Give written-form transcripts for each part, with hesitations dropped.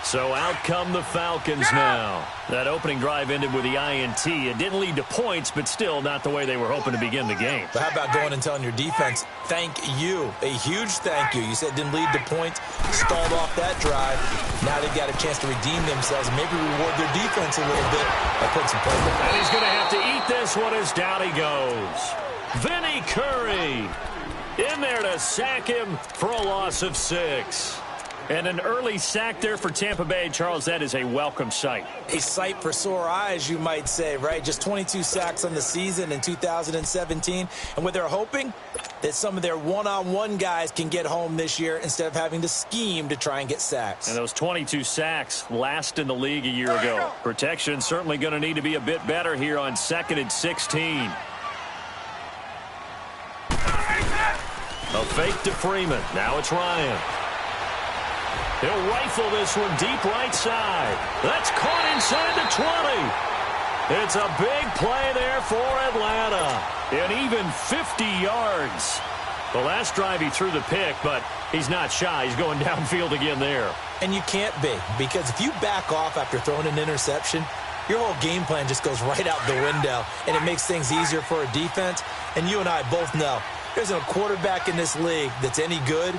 So out come the Falcons now. That opening drive ended with the INT. It didn't lead to points, but still not the way they were hoping to begin the game. But how about going and telling your defense, thank you, a huge thank you. You said it didn't lead to points, stalled off that drive. Now they've got a chance to redeem themselves and maybe reward their defense a little bit by putting some pressure. And he's going to have to eat this one as down he goes. Vinny Curry in there to sack him for a loss of 6. And an early sack there for Tampa Bay. Charles, that is a welcome sight. A sight for sore eyes, you might say, right? Just 22 sacks on the season in 2017. And what they're hoping, that some of their one-on-one guys can get home this year instead of having to scheme to try and get sacks. And those 22 sacks last in the league a year ago. Protection certainly going to need to be a bit better here on 2nd and 16. A fake to Freeman. Now it's Ryan. He'll rifle this one deep right side. That's caught inside the 20. It's a big play there for Atlanta. And even 50 yards. The last drive he threw the pick, but he's not shy. He's going downfield again there. And you can't be, because if you back off after throwing an interception, your whole game plan just goes right out the window, and it makes things easier for a defense. And you and I both know there's a quarterback in this league that's any good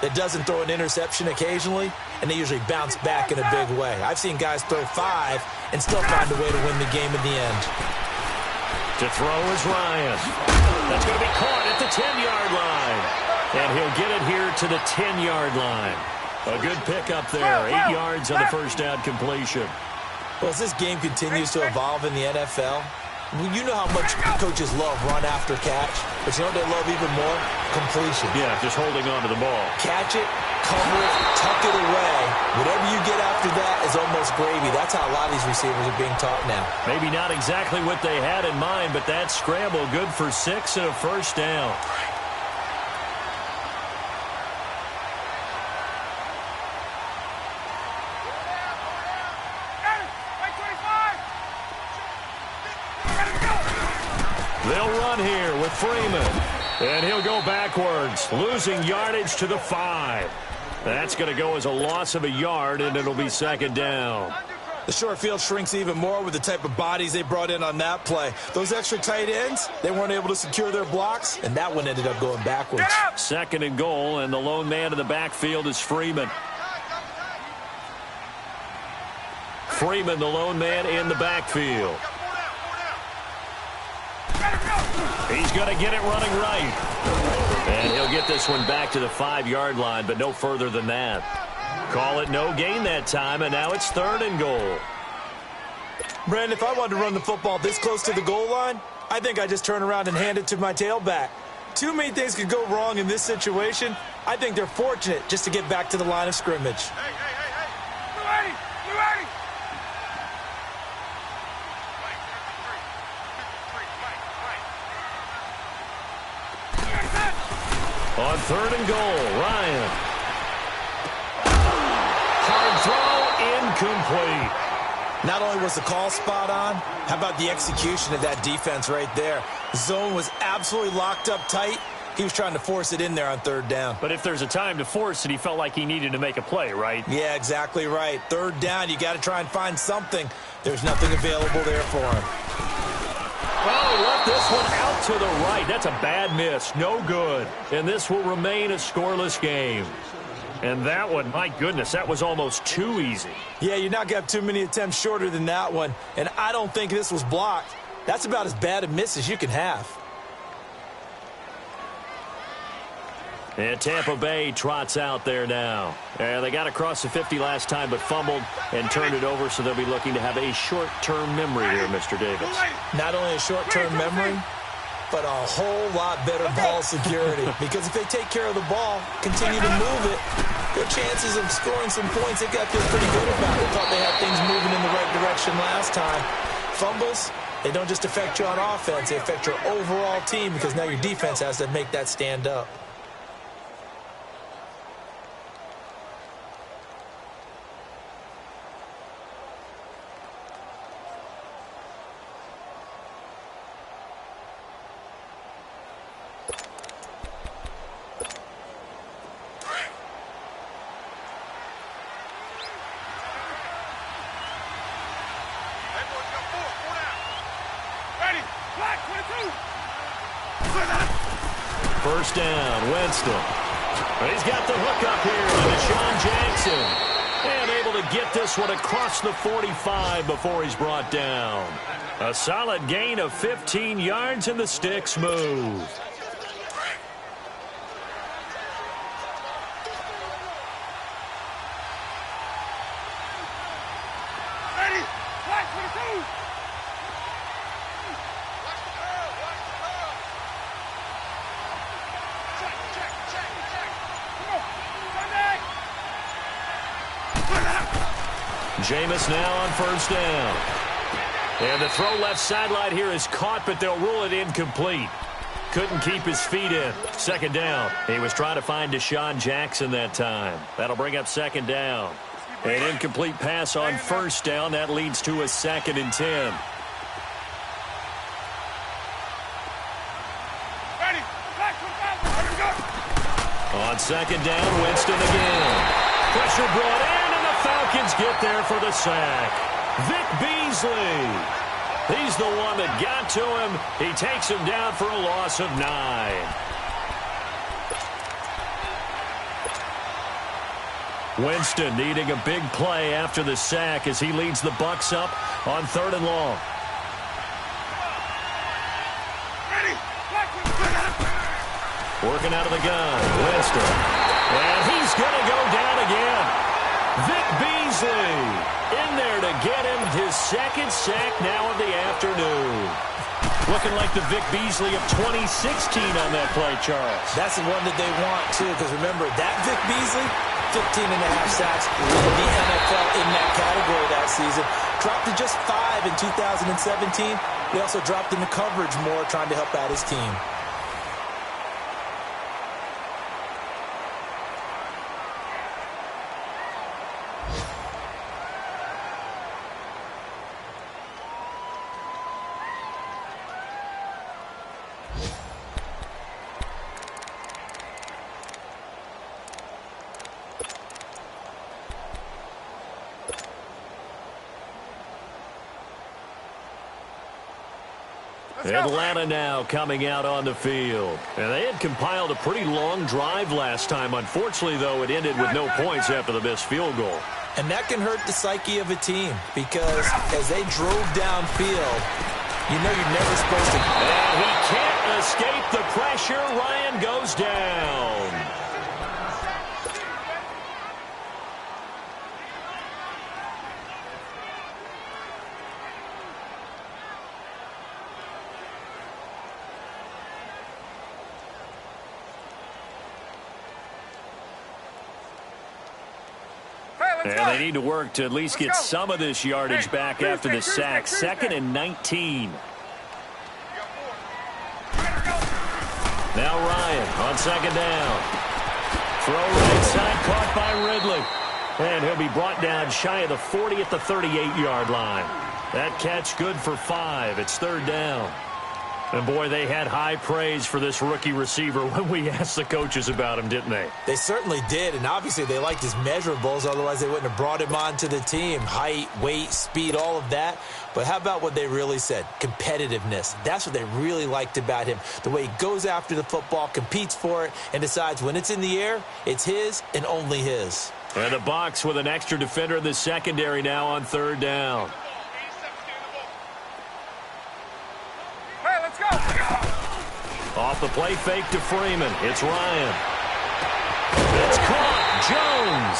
that doesn't throw an interception occasionally, and they usually bounce back in a big way. I've seen guys throw 5 and still find a way to win the game in the end. To throw is Ryan. That's going to be caught at the 10-yard line. And he'll get it here to the 10-yard line. A good pickup there. 8 yards on the first down completion. Well, as this game continues to evolve in the NFL, you know how much coaches love run after catch, but you know what they love even more? Completion. Yeah, just holding on to the ball. Catch it, cover it, tuck it away. Whatever you get after that is almost gravy. That's how a lot of these receivers are being taught now. Maybe not exactly what they had in mind, but that scramble good for 6 and a first down. They'll run here with Freeman. And he'll go backwards, losing yardage to the 5. That's going to go as a loss of a yard, and it'll be 2nd down. The short field shrinks even more with the type of bodies they brought in on that play. Those extra tight ends, they weren't able to secure their blocks, and that one ended up going backwards. 2nd and goal, and the lone man in the backfield is Freeman. Freeman, the lone man in the backfield. He's going to get it running right. And he'll get this one back to the 5-yard line, but no further than that. Call it no gain that time, and now it's 3rd and goal. Brandon, if I wanted to run the football this close to the goal line, I think I just turn around and hand it to my tailback. Too many things could go wrong in this situation. I think they're fortunate just to get back to the line of scrimmage. Hey. You ready? You ready? On 3rd and goal, Ryan. Hard throw, incomplete. Not only was the call spot on, how about the execution of that defense right there? The zone was absolutely locked up tight. He was trying to force it in there on 3rd down. But if there's a time to force it, he felt like he needed to make a play, right? Yeah, exactly right. 3rd down, you got to try and find something. There's nothing available there for him. Oh, left this one out to the right. That's a bad miss. No good. And this will remain a scoreless game. And that one, my goodness, that was almost too easy. Yeah, you're not going to have too many attempts shorter than that one. And I don't think this was blocked. That's about as bad a miss as you can have. And Tampa Bay trots out there now. They got across the 50 last time, but fumbled and turned it over, so they'll be looking to have a short-term memory here, Mr. Davis. Not only a short-term memory, but a whole lot better ball security. Because if they take care of the ball, continue to move it, good chances of scoring some points, they got to feel pretty good about it. They thought they had things moving in the right direction last time. Fumbles, they don't just affect you on offense, they affect your overall team because now your defense has to make that stand up. First down, Winston. He's got the hook up here to Deshaun Jackson. And able to get this one across the 45 before he's brought down. A solid gain of 15 yards and the sticks move. Jameis now on first down. And the throw left sideline here is caught, but they'll rule it incomplete. Couldn't keep his feet in. Second down. He was trying to find Deshaun Jackson that time. That'll bring up second down. An incomplete pass on first down. That leads to a 2nd and 10. On second down, Winston again. Pressure brought in. Falcons get there for the sack. Vic Beasley. He's the one that got to him. He takes him down for a loss of 9. Winston needing a big play after the sack as he leads the Bucs up on 3rd and long. Working out of the gun, Winston. And he's going to go down again. Vic Beasley in there to get him his 2nd sack now of the afternoon. Looking like the Vic Beasley of 2016 on that play, Charles. That's the one that they want, too, because remember, that Vic Beasley, 15.5 sacks, led the NFL in that category that season. Dropped to just 5 in 2017. He also dropped into coverage more, trying to help out his team. Atlanta now coming out on the field. And they had compiled a pretty long drive last time. Unfortunately, though, it ended with no points after the missed field goal. And that can hurt the psyche of a team because as they drove downfield, you know you're never supposed to. And he can't escape the pressure. Ryan goes down. And they need to work to at least get some of this yardage back after the sack. 2nd and 19. Now Ryan on second down. Throw right side caught by Ridley. And he'll be brought down shy of the 40 at the 38-yard line. That catch good for 5. It's 3rd down. And, boy, they had high praise for this rookie receiver when we asked the coaches about him, didn't they? They certainly did, and obviously they liked his measurables. Otherwise, they wouldn't have brought him onto the team. Height, weight, speed, all of that. But how about what they really said? Competitiveness. That's what they really liked about him. The way he goes after the football, competes for it, and decides when it's in the air, it's his and only his. And the Bucs with an extra defender in the secondary now on 3rd down. Off the play fake to Freeman. It's Ryan. It's caught. Jones.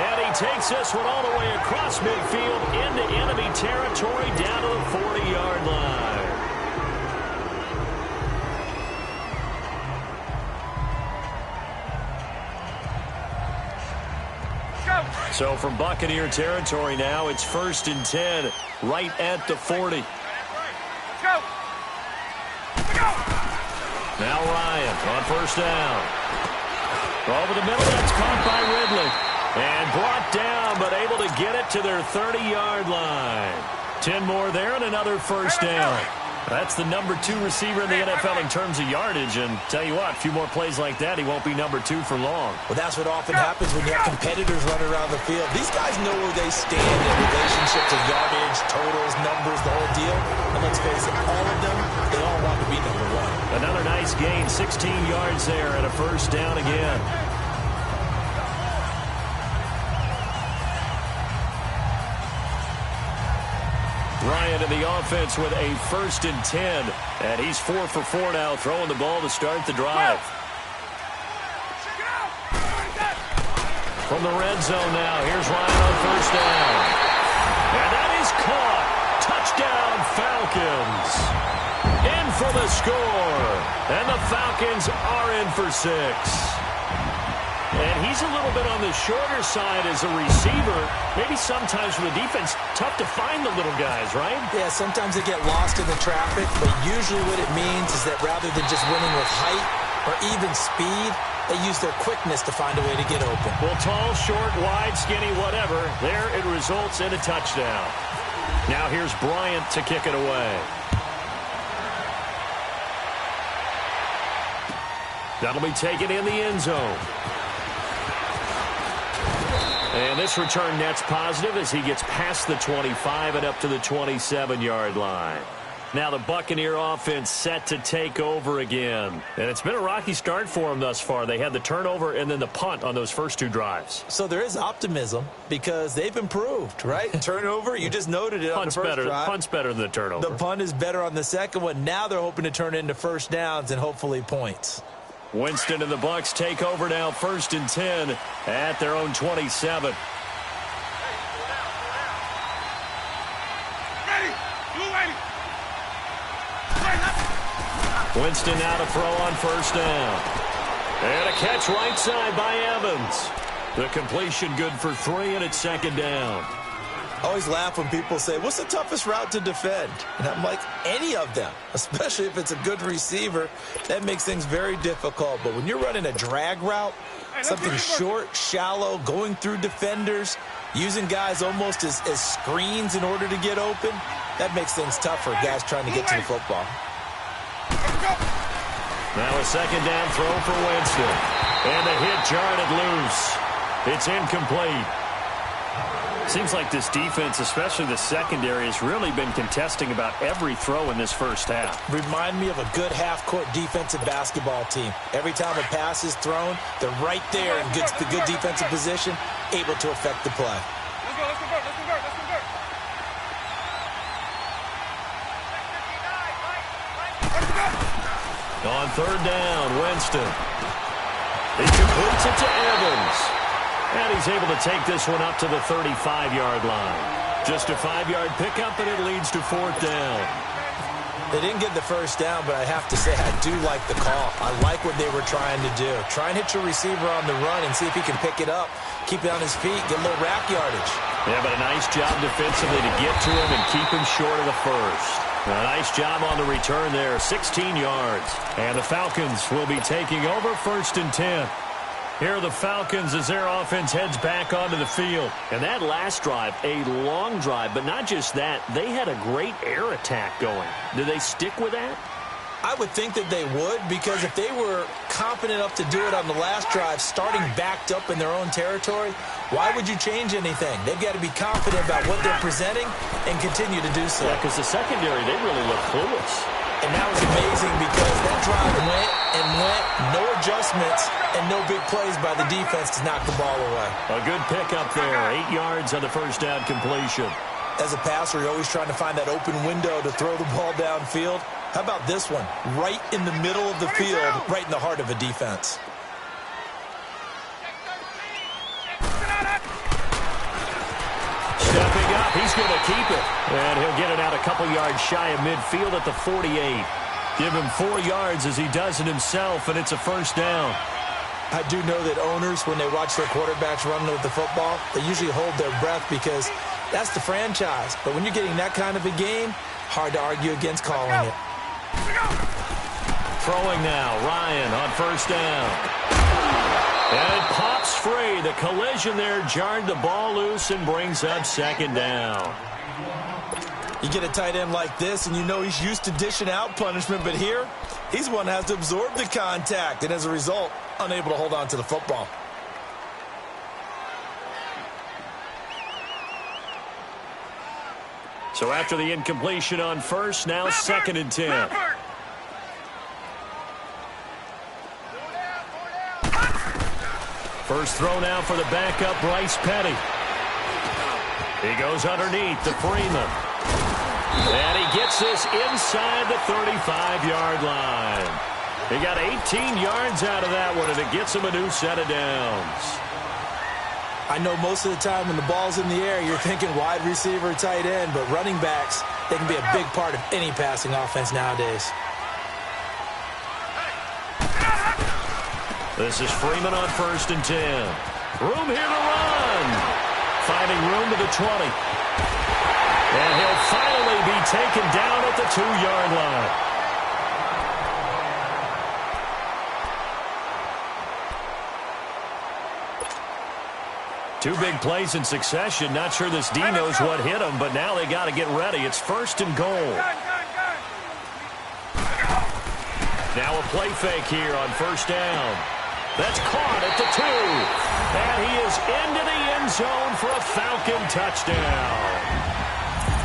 And he takes this one all the way across midfield into enemy territory down to the 40-yard line. So from Buccaneer territory now, it's 1st and 10, right at the 40. Let's go. Let's go. Now Ryan on 1st down. Over the middle, that's caught by Ridley. And brought down, but able to get it to their 30-yard line. 10 more there and another 1st down. That's the number 2 receiver in the NFL in terms of yardage. And tell you what, a few more plays like that, he won't be number 2 for long. Well, that's what often happens when you have competitors running around the field. These guys know where they stand in relationship to yardage, totals, numbers, the whole deal. And let's face it, all of them, they all want to be number 1. Another nice gain, 16 yards there and a 1st down again. Ryan in the offense with a 1st and 10. And he's 4 for 4 now, throwing the ball to start the drive. From the red zone now, here's Ryan on 1st down. And that is caught. Touchdown, Falcons. In for the score. And the Falcons are in for 6. And he's a little bit on the shorter side as a receiver. Maybe sometimes for the defense, tough to find the little guys, right? Yeah, sometimes they get lost in the traffic, but usually what it means is that rather than just winning with height or even speed, they use their quickness to find a way to get open. Well, tall, short, wide, skinny, whatever, there it results in a touchdown. Now here's Bryant to kick it away. That'll be taken in the end zone. And this return net's positive as he gets past the 25 and up to the 27-yard line. Now the Buccaneer offense set to take over again. And it's been a rocky start for them thus far. They had the turnover and then the punt on those first 2 drives. So there is optimism because they've improved, right? Turnover, you just noted it on the first drive. Punt's better than the turnover. The punt is better on the second one. Now they're hoping to turn it into 1st downs and hopefully points. Winston and the Bucs take over now, 1st and 10 at their own 27. Ready. You ready. Winston now to throw on 1st down. And a catch right side by Evans. The completion good for 3, and it's 2nd down. I always laugh when people say, what's the toughest route to defend? And I'm like, any of them, especially if it's a good receiver. That makes things very difficult. But when you're running a drag route, something short, shallow, going through defenders, using guys almost as screens in order to get open, that makes things tough for guys trying to get to the football. Now a 2nd down throw for Winston. And the hit jarred it loose. It's incomplete. Seems like this defense, especially the secondary, has really been contesting about every throw in this first half. Remind me of a good half-court defensive basketball team. Every time a pass is thrown, they're right there in the good defensive position, able to affect the play. Let's go, let's convert, let's convert, let's convert. On 3rd down, Winston. He completes it to Evans. And he's able to take this one up to the 35-yard line. Just a 5-yard pickup, and it leads to 4th down. They didn't get the 1st down, but I have to say I do like the call. I like what they were trying to do. Try and hit your receiver on the run and see if he can pick it up, keep it on his feet, get a little rack yardage. Yeah, but a nice job defensively to get to him and keep him short of the 1st. A nice job on the return there, 16 yards. And the Falcons will be taking over 1st and 10. Here are the Falcons as their offense heads back onto the field. And that last drive, a long drive, but not just that. They had a great air attack going. Do they stick with that? I would think that they would, because if they were confident enough to do it on the last drive, starting backed up in their own territory, why would you change anything? They've got to be confident about what they're presenting and continue to do so. Yeah, because the secondary, they really look clueless. And that was amazing because that drive went and went, no adjustments, and no big plays by the defense to knock the ball away. A good pickup there, 8 yards on the 1st down completion. As a passer, you're always trying to find that open window to throw the ball downfield. How about this one? Right in the middle of the field, right in the heart of a defense. Stepping up, he's going to keep it. And he'll get it out a couple yards shy of midfield at the 48. Give him 4 yards as he does it himself, and it's a 1st down. I do know that owners, when they watch their quarterbacks run with the football, they usually hold their breath because that's the franchise. But when you're getting that kind of a game, hard to argue against calling it. Throwing now, Ryan on first down. And it pops free. The collision there jarred the ball loose and brings up second down. You get a tight end like this, and you know he's used to dishing out punishment, but here, he's one that has to absorb the contact, and as a result, unable to hold on to the football. So after the incompletion on first, now second and 10. First throw now for the backup, Bryce Petty. He goes underneath to Freeman. And he gets this inside the 35-yard line. He got 18 yards out of that one, and it gets him a new set of downs. I know most of the time when the ball's in the air, you're thinking wide receiver, tight end, but running backs, they can be a big part of any passing offense nowadays. This is Freeman on first and 10. Room here to run. Finding room to the 20. And he'll finally be taken down at the 2-yard line. Two big plays in succession. Not sure this D knows what hit him, but now they got to get ready. It's first and goal. Now a play fake here on first down. That's caught at the 2. And he is into the end zone for a Falcon touchdown.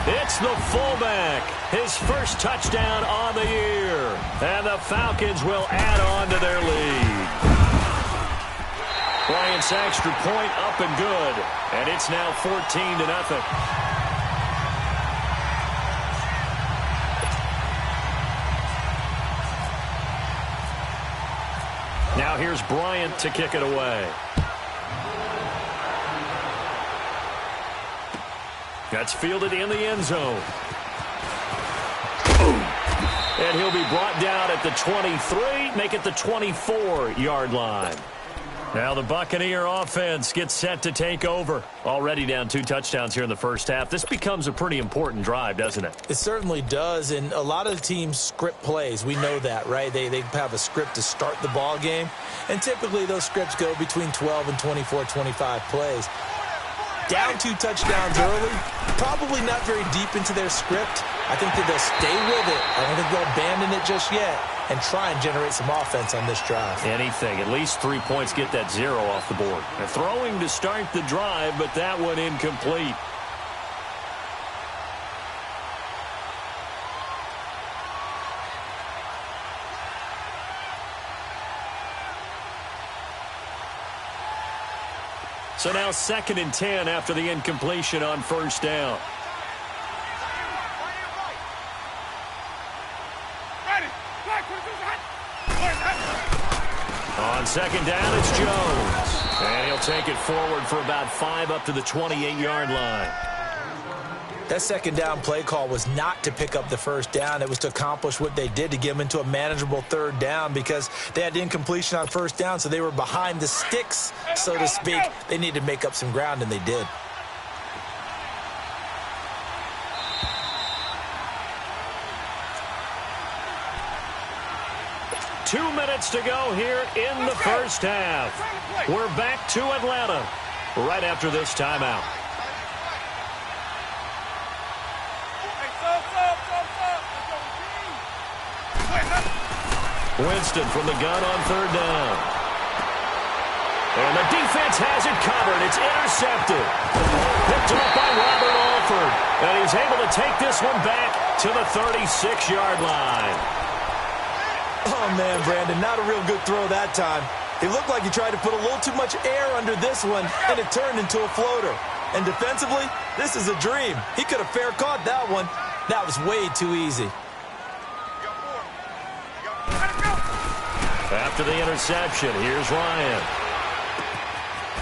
It's the fullback. His first touchdown on the year. And the Falcons will add on to their lead. Bryant's extra point up and good. And it's now 14-0. Now here's Bryant to kick it away. That's fielded in the end zone. And he'll be brought down at the 23, make it the 24-yard line. Now the Buccaneer offense gets set to take over. Already down 2 touchdowns here in the first half. This becomes a pretty important drive, doesn't it? It certainly does, and a lot of the teams script plays. We know that, right? They have a script to start the ball game, and typically those scripts go between 12 and 24, 25 plays. Down 2 touchdowns early, probably not very deep into their script. I think that they'll stay with it. I don't think they'll abandon it just yet and try and generate some offense on this drive. Anything. At least 3 points, get that 0 off the board. They're throwing to start the drive, but that one incomplete. So now second and 10 after the incompletion on first down. On second down, it's Jones. And he'll take it forward for about 5 up to the 28-yard line. That second down play call was not to pick up the first down. It was to accomplish what they did, to get them into a manageable third down, because they had incompletion on first down, so they were behind the sticks, so to speak. They needed to make up some ground, and they did. Two minutes to go here in the first half. We're back to Atlanta right after this timeout. Winston from the gun on third down. And the defense has it covered. It's intercepted. Picked up by Robert Alford. And he's able to take this one back to the 36-yard line. Oh, man, Brandon, not a real good throw that time. It looked like he tried to put a little too much air under this one, and it turned into a floater. And defensively, this is a dream. He could have fair caught that one. That was way too easy. After the interception, here's Ryan.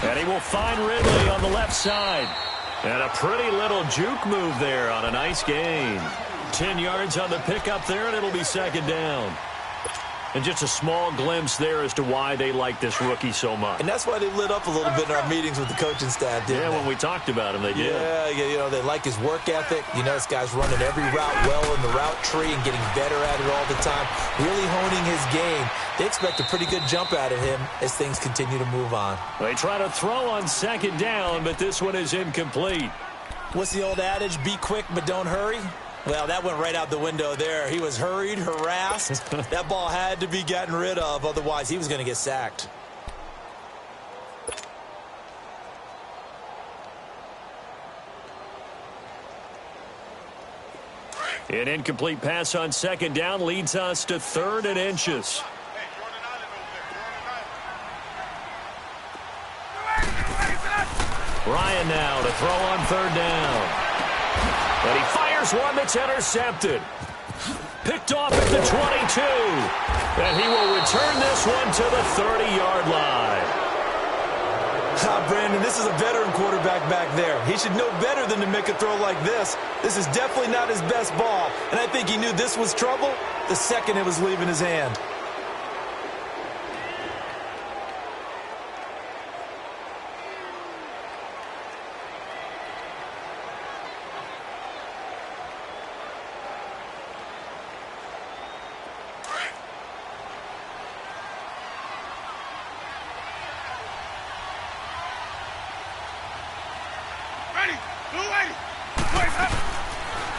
And he will find Ridley on the left side. And a pretty little juke move there on a nice gain. 10 yards on the pickup there, and it'll be second down. And just a small glimpse there as to why they like this rookie so much. And that's why they lit up a little bit in our meetings with the coaching staff, didn't they? When we talked about him, they did. Yeah, you know, they like his work ethic. You know, this guy's running every route well in the route tree and getting better at it all the time, really honing his game. They expect a pretty good jump out of him as things continue to move on. They try to throw on second down, but this one is incomplete. What's the old adage? Be quick, but don't hurry? Well, that went right out the window there. He was hurried, harassed. That ball had to be gotten rid of, otherwise he was going to get sacked. An incomplete pass on second down leads us to 3rd and inches. Ryan now to throw on 3rd down. And he fires one that's intercepted. Picked off at the 22. And he will return this one to the 30-yard line. Brandon, this is a veteran quarterback back there. He should know better than to make a throw like this. This is definitely not his best ball. And I think he knew this was trouble the second it was leaving his hand.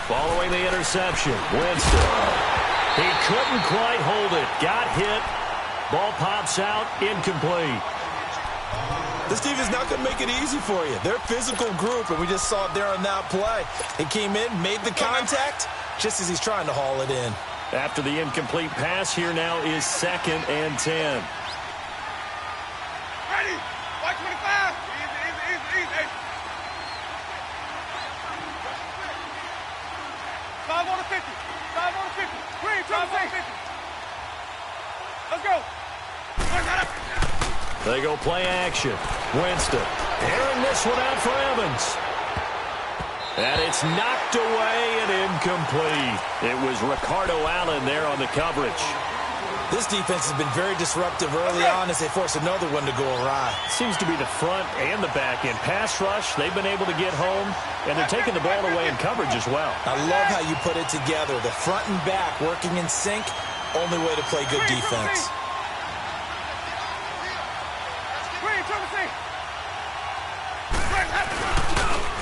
Following the interception, Winston. He couldn't quite hold it. Got hit. Ball pops out, incomplete. This team is not going to make it easy for you. They're a physical group, and we just saw it there on that play. He came in, made the contact, just as he's trying to haul it in. After the incomplete pass, here now is 2nd and 10. Ready? White 25. Easy. 5 on the 50. 5 on the 50. Green, 5 on the 50. Let's go. They go play action. Winston airing this one out for Evans. And it's knocked away and incomplete. It was Ricardo Allen there on the coverage. This defense has been very disruptive early on as they force another one to go awry. Seems to be the front and the back end. Pass rush, they've been able to get home, and they're taking the ball away in coverage as well. I love how you put it together. The front and back working in sync, only way to play good defense.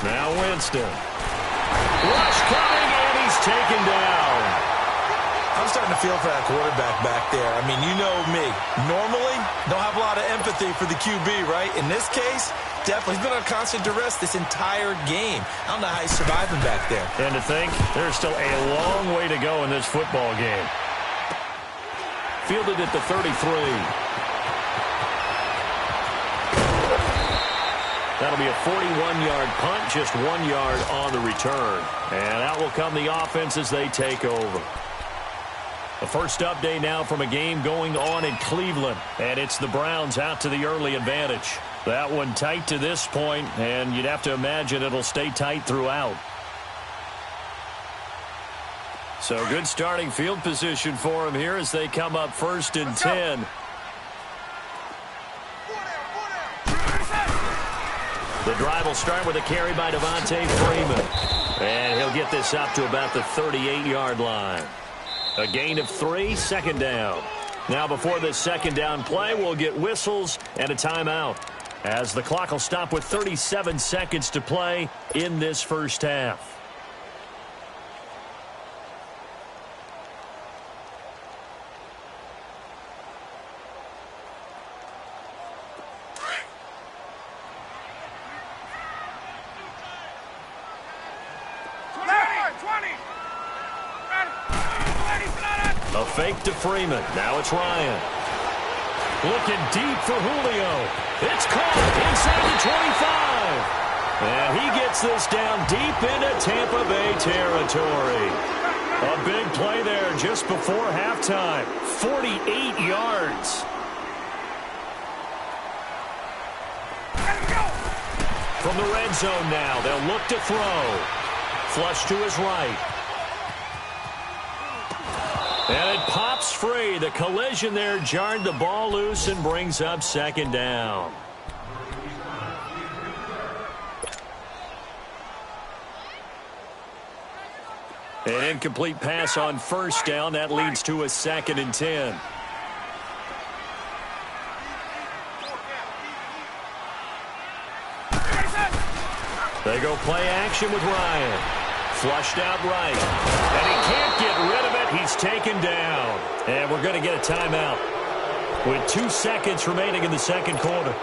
Now Winston. Rush coming, and he's taken down. I'm starting to feel for that quarterback back there. I mean, you know me. Normally, don't have a lot of empathy for the QB, right? In this case, definitely. He's been on constant duress this entire game. I don't know how he's surviving back there. And to think, there's still a long way to go in this football game. Fielded at the 33. That'll be a 41-yard punt, just 1 yard on the return. And out will come the offense as they take over. The first update now from a game going on in Cleveland. And it's the Browns out to the early advantage. That one tight to this point, and you'd have to imagine it'll stay tight throughout. So good starting field position for them here as they come up 1st and 10. The drive will start with a carry by Devontae Freeman. And he'll get this up to about the 38-yard line. A gain of 3, 2nd down. Now before this 2nd down play, we'll get whistles and a timeout, as the clock will stop with 37 seconds to play in this first half. A fake to Freeman. Now it's Ryan. Looking deep for Julio. It's caught inside the 25. And he gets this down deep into Tampa Bay territory. A big play there just before halftime. 48 yards. From the red zone now, they'll look to throw. Flush to his right. And it pops free. The collision there jarred the ball loose and brings up second down. An incomplete pass on first down. That leads to a 2nd and 10. They go play action with Ryan. Flushed out right. And he can't get rid of it. He's taken down. And we're going to get a timeout with 2 seconds remaining in the second quarter.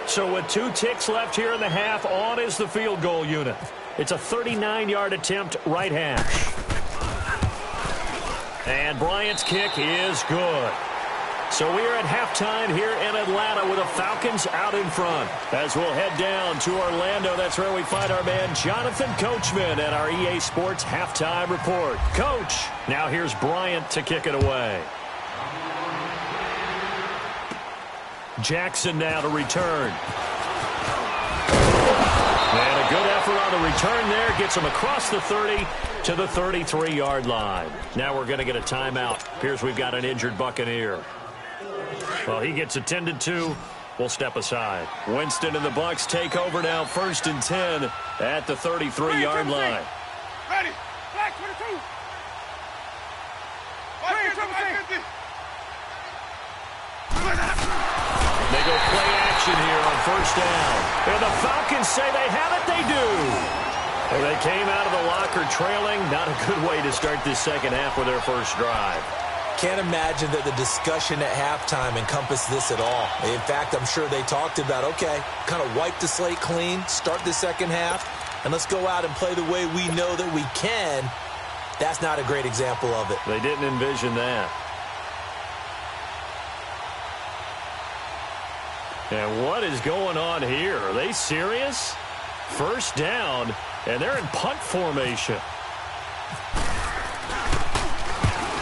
So with 2 ticks left here in the half, on is the field goal unit. It's a 39-yard attempt, right hash. And Bryant's kick is good. So we are at halftime here in Atlanta with the Falcons out in front. As we'll head down to Orlando, that's where we find our man Jonathan Coachman at our EA Sports Halftime Report. Coach, now here's Bryant to kick it away. Jackson now to return. And a good effort on the return there. Gets him across the 30 to the 33-yard line. Now we're going to get a timeout. Appears we've got an injured Buccaneer. Well, he gets attended to. We'll step aside. Winston and the Bucs take over now, 1st and 10 at the 33-yard line. Ready. Black 22. They go play action here on first down. And the Falcons say they have it. They do. And they came out of the locker trailing. Not a good way to start this second half with their first drive. Can't imagine that the discussion at halftime encompassed this at all. In fact, I'm sure they talked about, okay, kind of wipe the slate clean, start the second half, and let's go out and play the way we know that we can. That's not a great example of it. They didn't envision that. And what is going on here? Are they serious? First down, and they're in punt formation.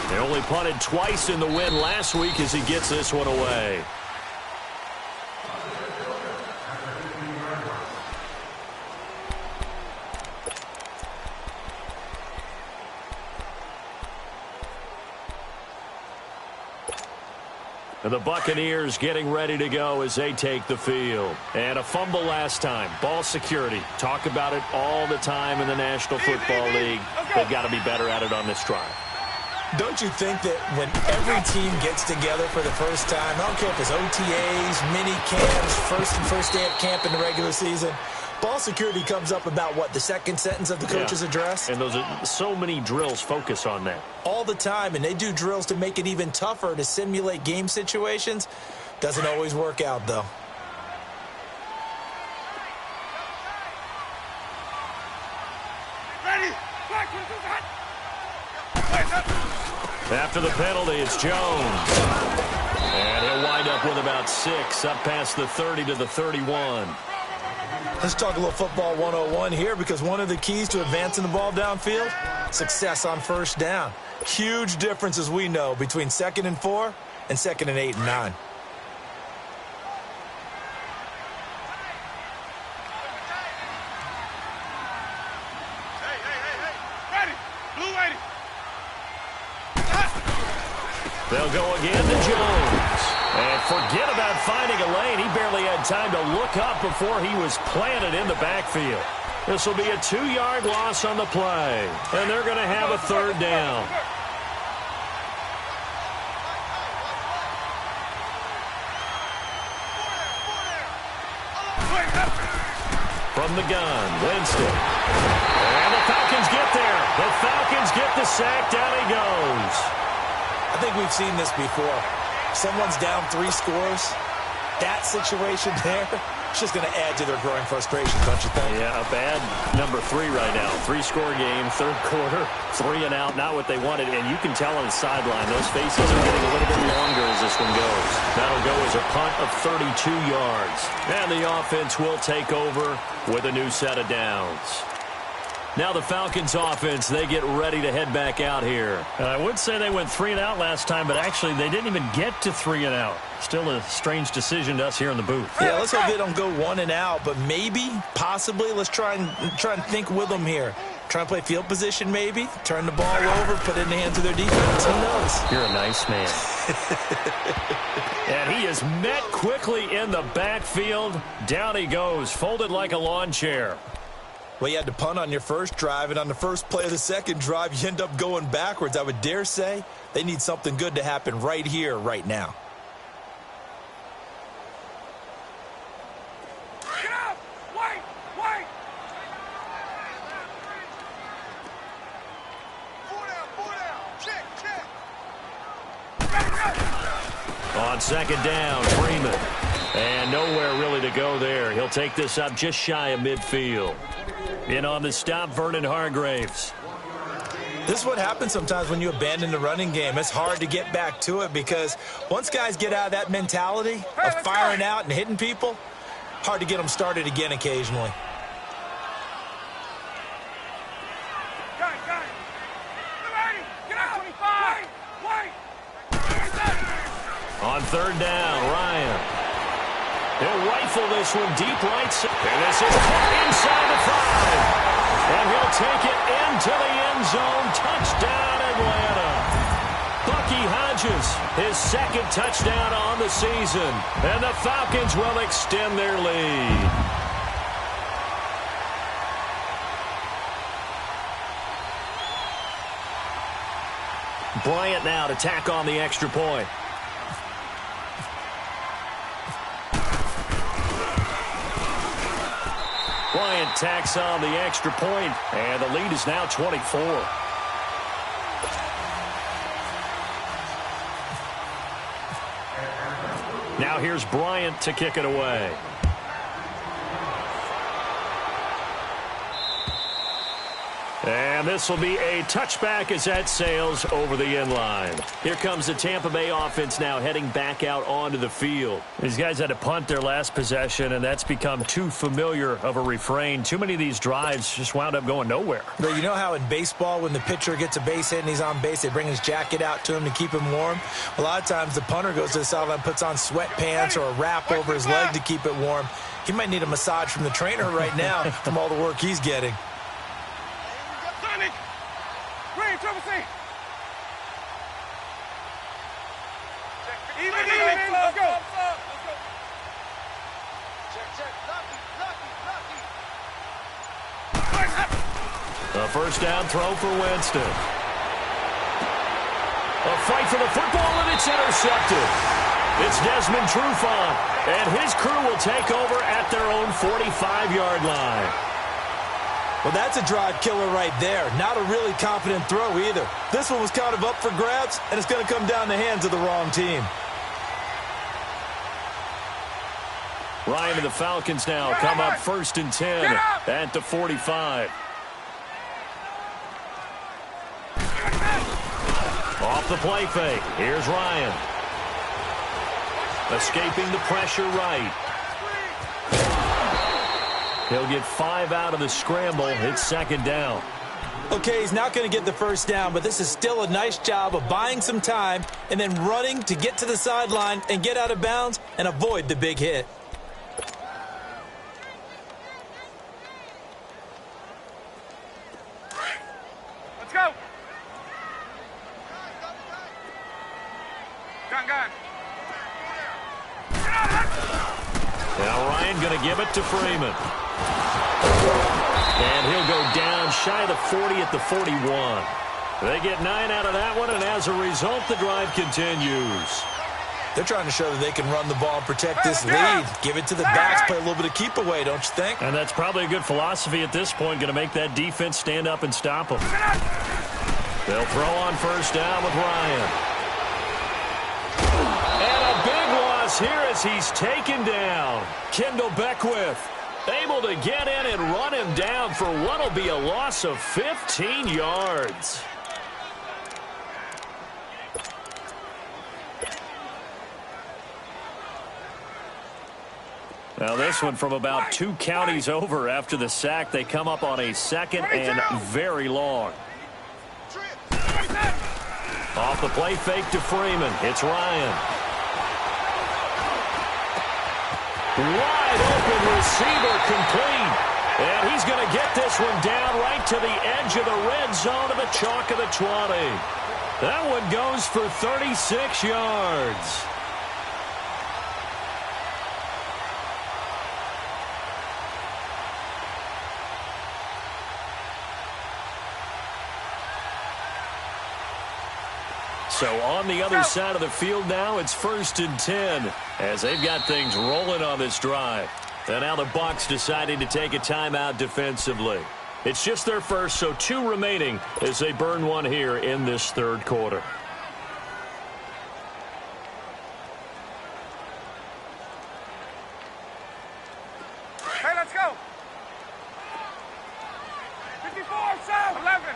They only punted twice in the win last week as he gets this one away. And the Buccaneers getting ready to go as they take the field. And a fumble last time. Ball security. Talk about it all the time in the National Football League. They've got to be better at it on this drive. Don't you think that when every team gets together for the first time, I don't care if it's OTAs, mini camps, first day of camp in the regular season, ball security comes up about, what, the second sentence of the coach's address? And those are so many drills focus on that. All the time, and they do drills to make it even tougher to simulate game situations. Doesn't always work out, though. Ready. Black 22 hot. After the penalty, it's Jones. And he'll wind up with about 6, up past the 30 to the 31. Let's talk a little football 101 here, because one of the keys to advancing the ball downfield, success on first down. Huge difference, as we know, between 2nd and 4 and 2nd and 8 and 9. They'll go again to Jones. And forget about finding a lane. He barely had time to look up before he was planted in the backfield. This will be a 2-yard loss on the play. And they're going to have a 3rd down. From the gun, Winston. And the Falcons get there. The Falcons get the sack. Down he goes. I think we've seen this before. Someone's down 3 scores. That situation there, it's just going to add to their growing frustration, don't you think? Yeah, a bad number 3 right now. 3-score game, 3rd quarter, 3 and out, not what they wanted. And you can tell on the sideline, those faces are getting a little bit longer as this one goes. That'll go as a punt of 32 yards. And the offense will take over with a new set of downs. Now the Falcons offense, they get ready to head back out here. I would say they went 3 and out last time, but actually they didn't even get to 3 and out. Still a strange decision to us here in the booth. Yeah, let's hope they don't go 1 and out, but maybe, possibly, let's try and think with them here. Trying to play field position maybe? Turn the ball over, put it in the hands of their defense? Who knows? You're a nice man. And he is met quickly in the backfield. Down he goes, folded like a lawn chair. Well, you had to punt on your first drive, and on the first play of the second drive, you end up going backwards. I would dare say they need something good to happen right here, right now. Get up! Wait! Wait! Four down. Check. On second down, Freeman. And nowhere really to go there. He'll take this up just shy of midfield. In on the stop, Vernon Hargraves. This is what happens sometimes when you abandon the running game. It's hard to get back to it because once guys get out of that mentality of firing out and hitting people, hard to get them started again occasionally. Got it. Get out! 25! Wait! On third down, Ryan. He'll rifle this one deep right side. And this is caught inside the 5. And he'll take it into the end zone. Touchdown, Atlanta. Bucky Hodges, his second touchdown on the season. And the Falcons will extend their lead. Bryant now to tack on the extra point. Bryant tacks on the extra point, and the lead is now 24. Now here's Bryant to kick it away. And this will be a touchback as that sails over the end line. Here comes the Tampa Bay offense now heading back out onto the field. These guys had to punt their last possession, and that's become too familiar of a refrain. Too many of these drives just wound up going nowhere. But you know how in baseball when the pitcher gets a base hit and he's on base, they bring his jacket out to him to keep him warm? A lot of times the punter goes to the sideline, puts on sweatpants or a wrap over his leg to keep it warm. He might need a massage from the trainer right now from all the work he's getting. Green, Triple C. Even. Let's go. Check. Lucky. A first down throw for Winston. A fight for the football, and it's intercepted. It's Desmond Trufant, and his crew will take over at their own 45-yard line. Well, that's a drive killer right there. Not a really confident throw either. This one was kind of up for grabs, and it's going to come down the hands of the wrong team. Ryan and the Falcons now come up 1st and 10 at the 45. Off the play fake. Here's Ryan. Escaping the pressure right. He'll get 5 out of the scramble. It's second down. Okay, he's not going to get the first down, but this is still a nice job of buying some time and then running to get to the sideline and get out of bounds and avoid the big hit. Let's go. Gun. Now Ryan going to give it to Freeman. And he'll go down shy of the 40 at the 41. They get 9 out of that one, and as a result, the drive continues. They're trying to show that they can run the ball and protect this lead. Give it to the backs, play a little bit of keep away, don't you think? And that's probably a good philosophy at this point, going to make that defense stand up and stop them. They'll throw on first down with Ryan. And a big loss here as he's taken down. Kendall Beckwith able to get in and run him down for what will be a loss of 15 yards. Now this one from about 2 counties over after the sack. They come up on a second and very long. Off the play fake to Freeman. It's Ryan. Wide open receiver complete. And he's going to get this one down right to the edge of the red zone of the chalk of the 20. That one goes for 36 yards. So on the other side of the field now, it's 1st and 10 as they've got things rolling on this drive. And now the Bucs deciding to take a timeout defensively. It's just their first, so 2 remaining as they burn one here in this 3rd quarter. Hey, let's go. 54, 7, 11.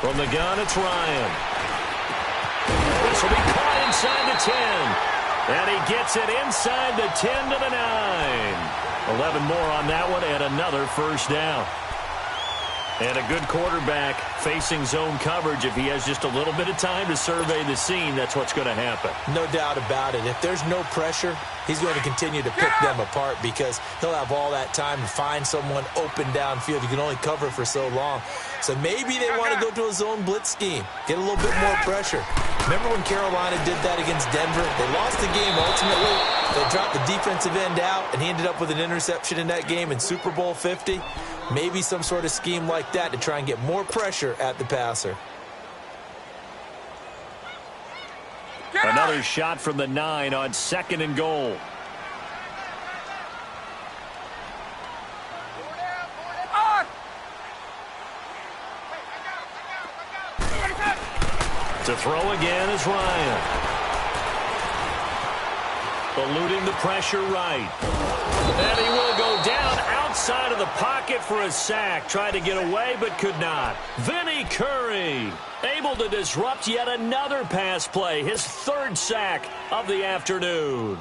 From the gun, it's Ryan. This will be caught inside the 10. And he gets it inside the 10 to the 9. 11 more on that one and another first down. And a good quarterback facing zone coverage. If he has just a little bit of time to survey the scene, that's what's going to happen. No doubt about it. If there's no pressure, he's going to continue to pick them apart because he'll have all that time to find someone open downfield. You can only cover for so long. So maybe they want to go to a zone blitz scheme, get a little bit more pressure. Remember when Carolina did that against Denver? They lost the game ultimately. They dropped the defensive end out, and he ended up with an interception in that game in Super Bowl 50. Maybe some sort of scheme like that to try and get more pressure at the passer. Another shot from the 9 on 2nd and goal. To throw again is Ryan. Eluding the pressure right. And he will go down outside of the pocket for a sack. Tried to get away but could not. Vinny Curry able to disrupt yet another pass play. His 3rd sack of the afternoon.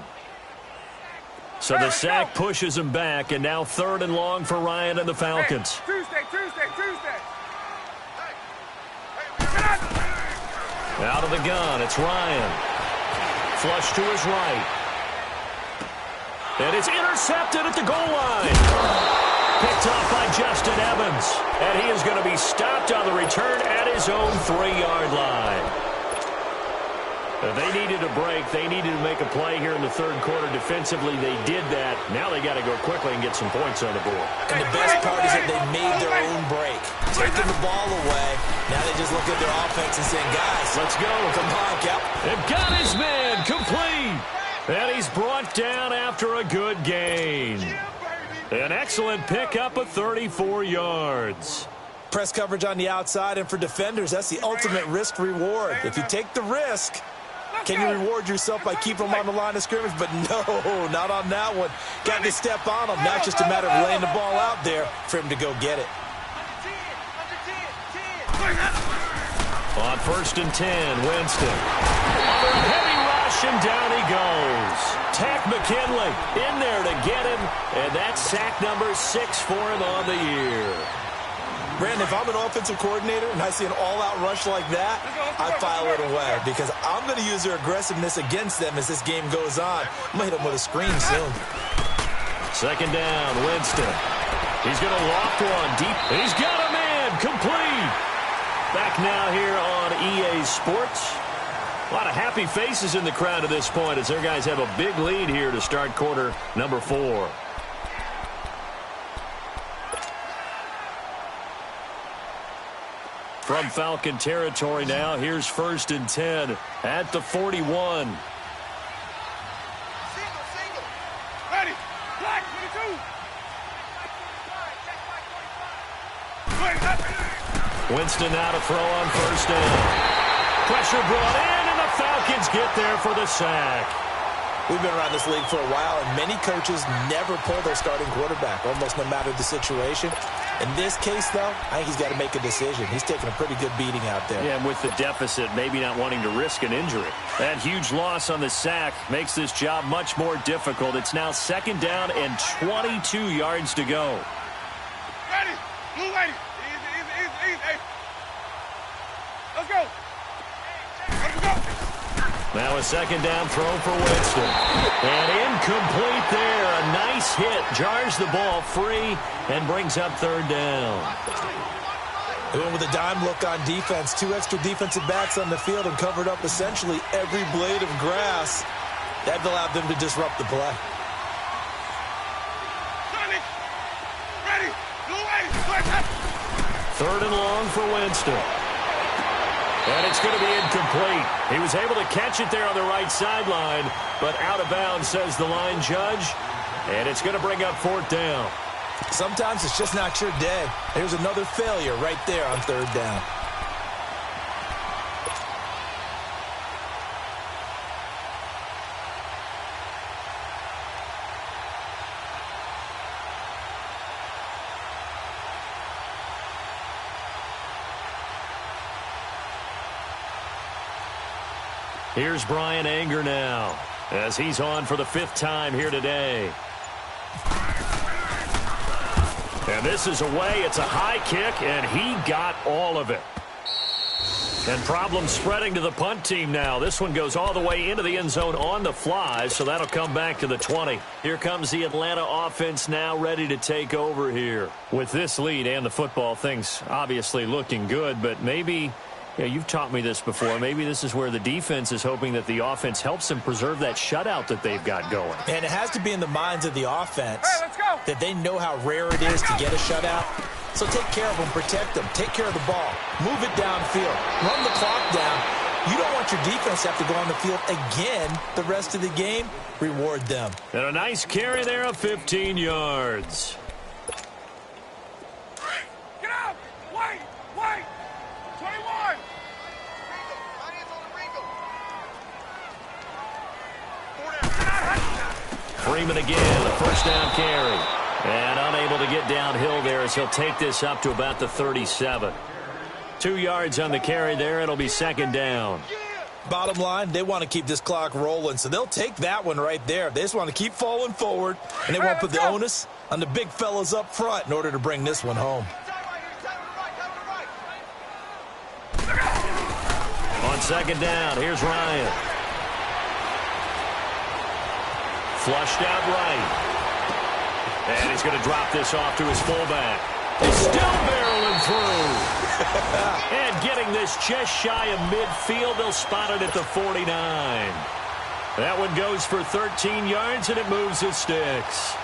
So the sack pushes him back, and now 3rd and long for Ryan and the Falcons. Tuesday. Out of the gun, it's Ryan. Flush to his right. And it's intercepted at the goal line. Picked off by Justin Evans. And he is going to be stopped on the return at his own 3-yard line. They needed a break. They needed to make a play here in the 3rd quarter. Defensively, they did that. Now they got to go quickly and get some points on the board. And the best part is that they made their own break. Taking the ball away. Now they just look at their offense and saying, guys, let's go. Come on, Cap. They've got his man complete. And he's brought down after a good gain. An excellent pickup of 34 yards. Press coverage on the outside, and for defenders, that's the ultimate risk-reward. If you take the risk, can you reward yourself by keeping them on the line of scrimmage? But no, not on that one. Got to step on them. Now it's just a matter of laying the ball out there for him to go get it. On 1st and 10, Winston. Under a heavy rush, and down he goes. Tack McKinley in there to get him, and that's sack number 6 for him on the year. Brandon, if I'm an offensive coordinator and I see an all-out rush like that, I file it away because I'm going to use their aggressiveness against them as this game goes on. I'm going to hit them with a screen soon. 2nd down, Winston. He's going to loft one deep. He's got a man complete. Back now here on EA Sports. A lot of happy faces in the crowd at this point as their guys have a big lead here to start quarter number 4. From Falcon territory now, here's 1st and 10 at the 41. Ready. Black, 22. Winston now to throw on 1st down. Pressure brought in, and the Falcons get there for the sack. We've been around this league for a while, and many coaches never pull their starting quarterback, almost no matter the situation. In this case, though, I think he's got to make a decision. He's taking a pretty good beating out there. Yeah, and with the deficit, maybe not wanting to risk an injury. That huge loss on the sack makes this job much more difficult. It's now 2nd down and 22 yards to go. Ready. Blue lady. Easy. Let's go. Now a second down throw for Winston. And incomplete there. A nice hit. Jars the ball free and brings up third down. They went with a dime look on defense. 2 extra defensive backs on the field and covered up essentially every blade of grass. That allowed them to disrupt the play. Third and long for Winston. And it's going to be incomplete. He was able to catch it there on the right sideline, but out of bounds, says the line judge. And it's going to bring up fourth down. Sometimes it's just not your day. There's another failure right there on third down. Here's Brian Anger now, as he's on for the 5th time here today. And this is away. It's a high kick, and he got all of it. And problems spreading to the punt team now. This one goes all the way into the end zone on the fly, so that'll come back to the 20. Here comes the Atlanta offense now ready to take over here. With this lead and the football, things obviously looking good, but maybe... Yeah, you've taught me this before. Maybe this is where the defense is hoping that the offense helps them preserve that shutout that they've got going. And it has to be in the minds of the offense that they know how rare it is to get a shutout. So take care of them, protect them, take care of the ball, move it downfield, run the clock down. You don't want your defense to have to go on the field again the rest of the game. Reward them. And a nice carry there of 15 yards. Get out! Wait! 21! Freeman again, a first down carry. And unable to get downhill there as he'll take this up to about the 37. 2 yards on the carry there. It'll be second down. Bottom line, they want to keep this clock rolling, so they'll take that one right there. They just want to keep falling forward, and they won't put the onus on the big fellas up front in order to bring this one home. On second down, here's Ryan. Flushed out right. And he's going to drop this off to his fullback. He's still barreling through. And getting this just shy of midfield. They'll spot it at the 49. That one goes for 13 yards, and it moves the sticks.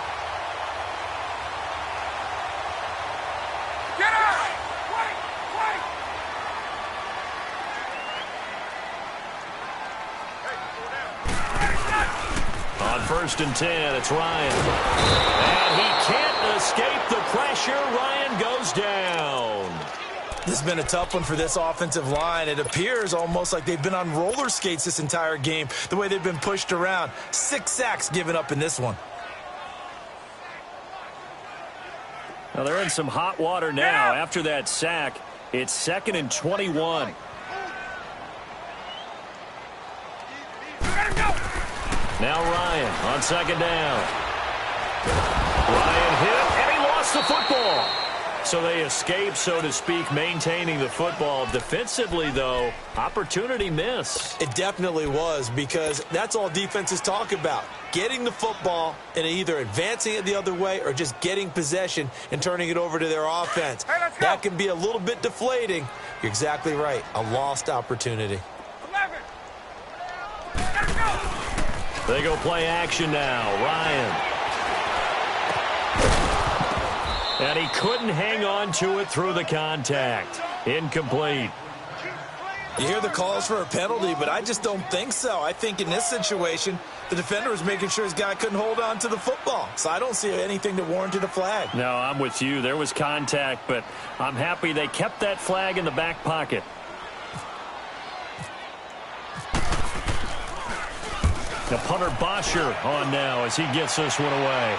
Get out! On first and 10, it's Ryan. And he can't escape the pressure. Ryan goes down. This has been a tough one for this offensive line. It appears almost like they've been on roller skates this entire game, the way they've been pushed around. 6 sacks given up in this one. Now they're in some hot water now. After that sack, it's 2nd and 21. Now Ryan on second down. Ryan hit, and he lost the football. So they escape, so to speak, maintaining the football. Defensively, though, opportunity miss. It definitely was, because that's all defenses talk about. Getting the football and either advancing it the other way or just getting possession and turning it over to their offense. Hey, let's go. That can be a little bit deflating. You're exactly right. A lost opportunity. 11. Let's go. They go play action now. Ryan. And he couldn't hang on to it through the contact. Incomplete. You hear the calls for a penalty, but I just don't think so. I think in this situation, the defender was making sure his guy couldn't hold on to the football. So I don't see anything that warranted a flag. No, I'm with you. There was contact, but I'm happy they kept that flag in the back pocket. The punter Bosher on now as he gets this one away.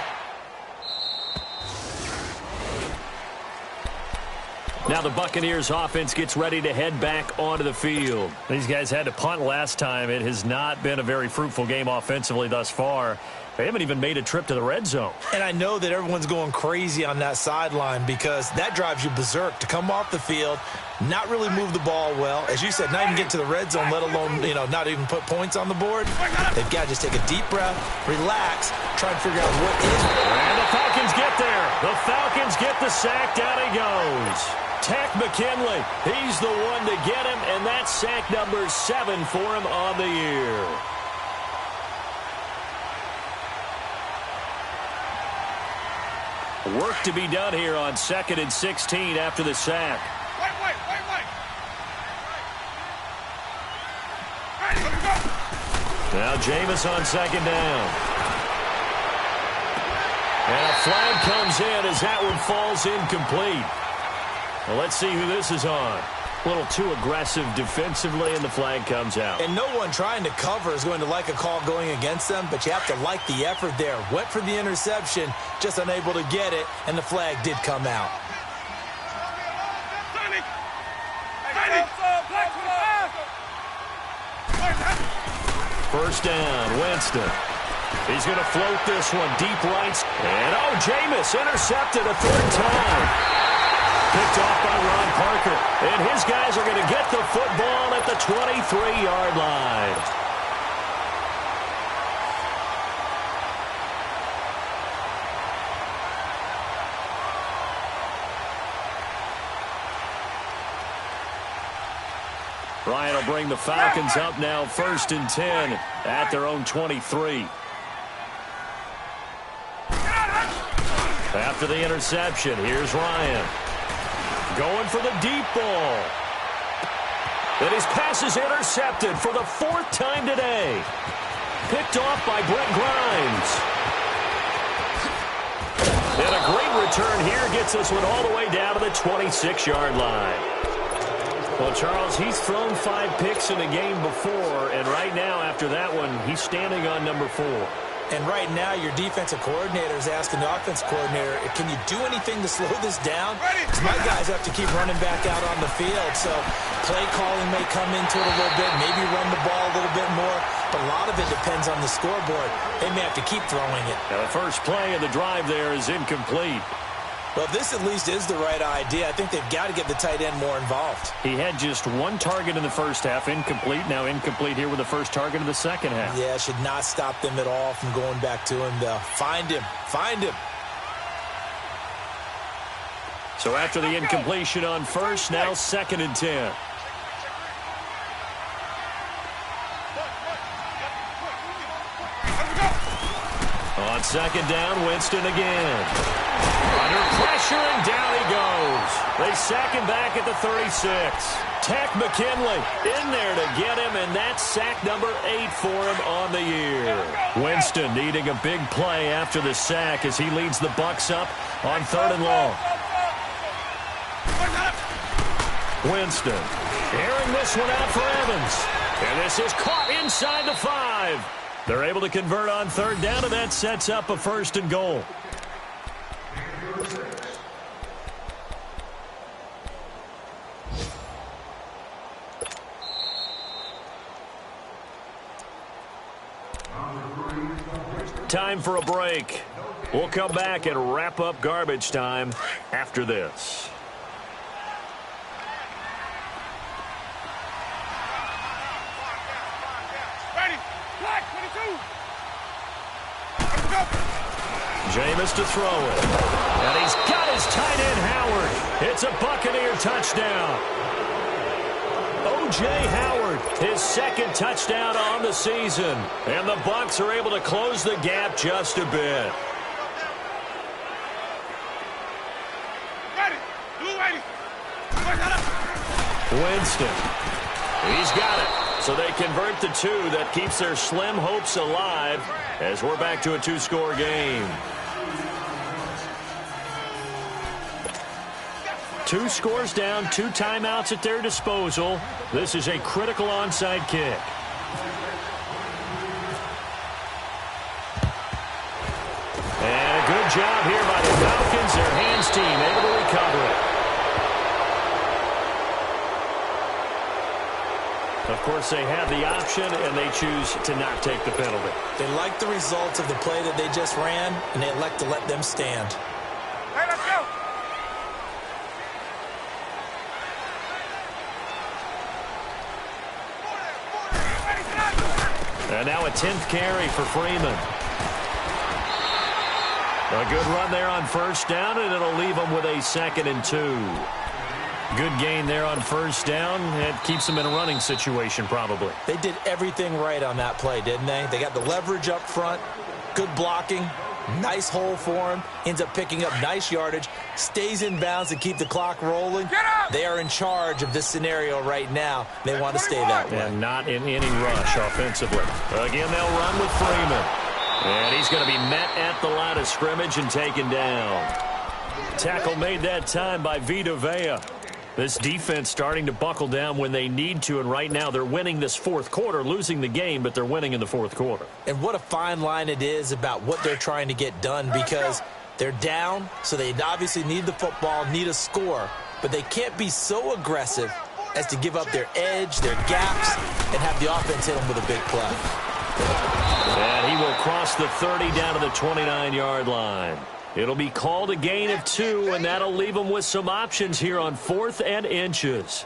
Now the Buccaneers offense gets ready to head back onto the field. These guys had to punt last time. It has not been a very fruitful game offensively thus far. They haven't even made a trip to the red zone. And I know that everyone's going crazy on that sideline because that drives you berserk to come off the field, not really move the ball well. As you said, not even get to the red zone, let alone, not even put points on the board. They've got to just take a deep breath, relax, try and figure out what is. And the Falcons get there. The Falcons get the sack. Down he goes. Tack McKinley. He's the one to get him, and that's sack number 7 for him on the year. Work to be done here on 2nd and 16 after the sack. Wait. Now Jameis on 2nd down. And a flag comes in as that one falls incomplete. Well, let's see who this is on. A little too aggressive defensively, and the flag comes out. And no one trying to cover is going to like a call going against them, but you have to like the effort there. Went for the interception, just unable to get it, and the flag did come out. First down, Winston. He's going to float this one deep right. And, Jameis intercepted a 3rd time. Picked off by Ron Parker. And his guys are going to get the football at the 23-yard line. Ryan will bring the Falcons up now 1st and 10 at their own 23. After the interception, here's Ryan. Going for the deep ball. And his pass is intercepted for the 4th time today. Picked off by Brent Grimes. And a great return here gets this one all the way down to the 26-yard line. Well, Charles, he's thrown 5 picks in a game before, and right now, after that one, he's standing on number 4. And right now, your defensive coordinator is asking the offensive coordinator, can you do anything to slow this down? Because my guys have to keep running back out on the field. So play calling may come into it a little bit, maybe run the ball a little bit more. But a lot of it depends on the scoreboard. They may have to keep throwing it. Now, the first play of the drive there is incomplete. Well, this at least is the right idea. I think they've got to get the tight end more involved. He had just 1 target in the first half, incomplete. Now incomplete here with the first target of the second half. Yeah, should not stop them at all from going back to him, though. Find him. So after the incompletion on first, now 2nd and 10. On 2nd down, Winston again. Under pressure, and down he goes. They sack him back at the 36. Tack McKinley in there to get him, and that's sack number 8 for him on the year. Winston needing a big play after the sack as he leads the Bucs up on 3rd and long. Winston airing this one out for Evans. And this is caught inside the 5. They're able to convert on 3rd down, and that sets up a 1st and goal. Time for a break. We'll come back and wrap up garbage time after this. Ready. Black 22. Jameis to throw it. And he's got his tight end, Howard. It's a Buccaneer touchdown. O.J. Howard, his 2nd touchdown on the season. And the Bucs are able to close the gap just a bit. Ready. Blue 80. Winston. He's got it. So they convert the 2. That keeps their slim hopes alive as we're back to a 2-score game. 2 scores down, 2 timeouts at their disposal. This is a critical onside kick. And a good job here by the Falcons. Their hands team able to recover it. Of course, they had the option, and they choose to not take the penalty. They like the results of the play that they just ran, and they elect to let them stand. Hey, let's go. And now a 10th carry for Freeman. A good run there on first down, and it'll leave them with a 2nd and 2. Good gain there on first down. It keeps them in a running situation, probably. They did everything right on that play, didn't they? They got the leverage up front, good blocking, nice hole for him, ends up picking up nice yardage, stays in bounds to keep the clock rolling. They are in charge of this scenario right now. They want to stay that way. And not in any rush offensively. Again, they'll run with Freeman. And he's going to be met at the line of scrimmage and taken down. Tackle made that time by Vita Vea. This defense starting to buckle down when they need to, and right now they're winning this fourth quarter, losing the game, but they're winning in the fourth quarter. And what a fine line it is about what they're trying to get done, because they're down, so they obviously need the football, need a score, but they can't be so aggressive as to give up their edge, their gaps, and have the offense hit them with a big play. And he will cross the 30 down to the 29-yard line. It'll be called a gain of 2, and that'll leave them with some options here on 4th and inches.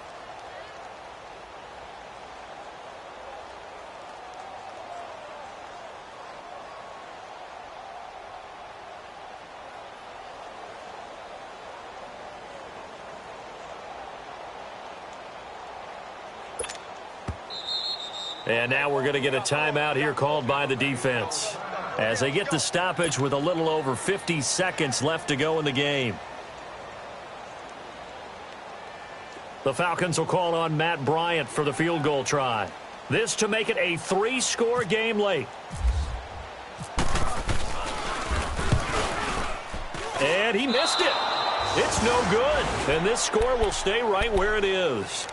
And now we're going to get a timeout here called by the defense, as they get the stoppage with a little over 50 seconds left to go in the game. The Falcons will call on Matt Bryant for the field goal try. This to make it a 3-score game late. And he missed it. It's no good. And this score will stay right where it is.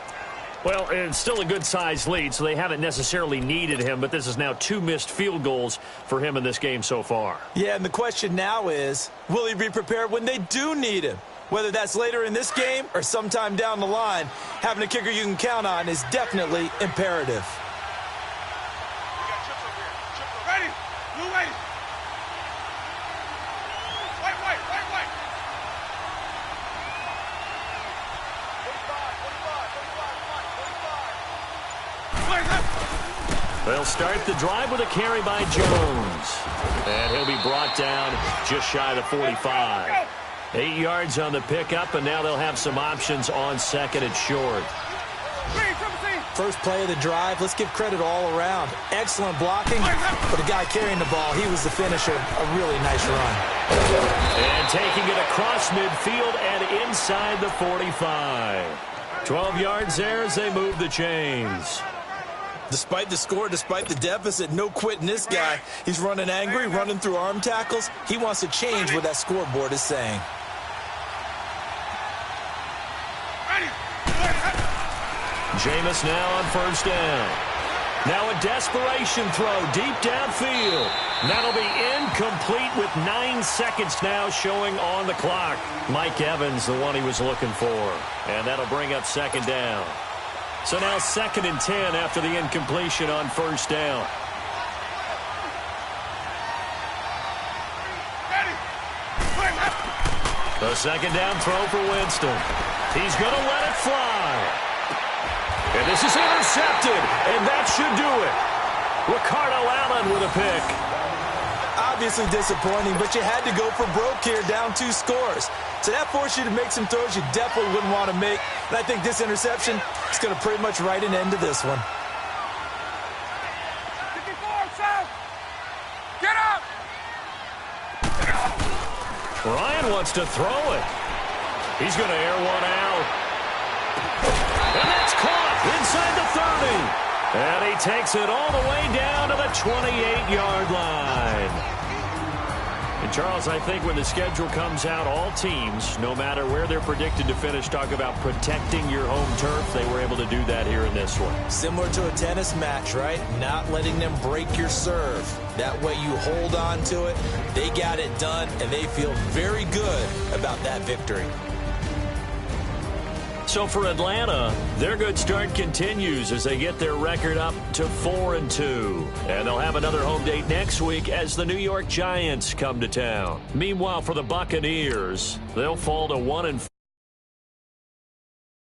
Well, it's still a good-sized lead, so they haven't necessarily needed him, but this is now 2 missed field goals for him in this game so far. Yeah, and the question now is, will he be prepared when they do need him? Whether that's later in this game or sometime down the line, having a kicker you can count on is definitely imperative. Ready? Blue ready. White. They'll start the drive with a carry by Jones. And he'll be brought down just shy of the 45. 8 yards on the pickup, and now they'll have some options on 2nd and short. First play of the drive, let's give credit all around. Excellent blocking, but the guy carrying the ball, he was the finisher. A really nice run. And taking it across midfield and inside the 45. 12 yards there as they move the chains. Despite the score, despite the deficit, no quitting this guy. He's running angry, running through arm tackles. He wants to change what that scoreboard is saying. Jameis now on first down. Now a desperation throw deep downfield. That'll be incomplete with 9 seconds now showing on the clock. Mike Evans, the one he was looking for. And that'll bring up 2nd down. So now 2nd and 10 after the incompletion on first down. The 2nd down throw for Winston. He's going to let it fly. And this is intercepted, and that should do it. Ricardo Allen with a pick. Obviously disappointing, but you had to go for broke here, down 2 scores. So that forced you to make some throws you definitely wouldn't want to make. And I think this interception is going to pretty much write an end to this one. 54, South. Get up. Ryan wants to throw it. He's going to air one out. And that's caught inside the 30. And he takes it all the way down to the 28-yard line. And, Charles, I think when the schedule comes out, all teams, no matter where they're predicted to finish, talk about protecting your home turf. They were able to do that here in this one. Similar to a tennis match, right? Not letting them break your serve. That way you hold on to it. They got it done, and they feel very good about that victory. So So for Atlanta, their good start continues as they get their record up to 4-2. And they'll have another home date next week as the New York Giants come to town. Meanwhile, for the Buccaneers, they'll fall to 1-4.